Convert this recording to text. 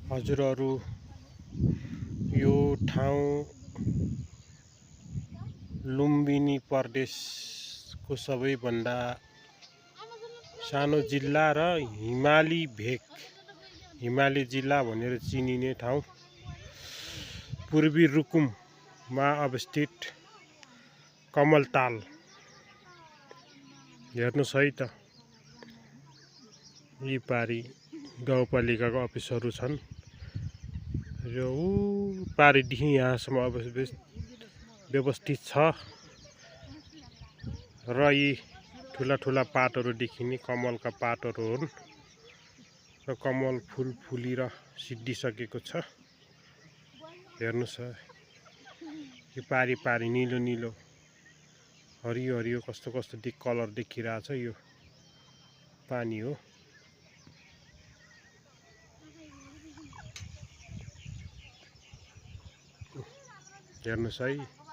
हजुरहरू यो ठाउँ लुम्बिनी प्रदेशको सबैभन्दा सानो जिल्ला र हिमाली जिल्ला भनेर चिनिने ठाउँ पूर्वी रुकुममा अवस्थित कमलताल। हेर्नुस् है त, यी पारी गाउँपालिकाको अफिसहरू छन् र ऊ पारीदेखि यहाँसम्म व्यवस्थित छ र यी ठुला ठुला पातहरू देखिने कमलका पातहरू हुन् र कमल फुल फुलेर सिद्धिसकेको छ। हेर्नुस् यो पारी पारी निलो निलो हरियो हरियो कस्तो कस्तो कलर देखिरहेछ। यो पानी हो। हेर्नुस् है।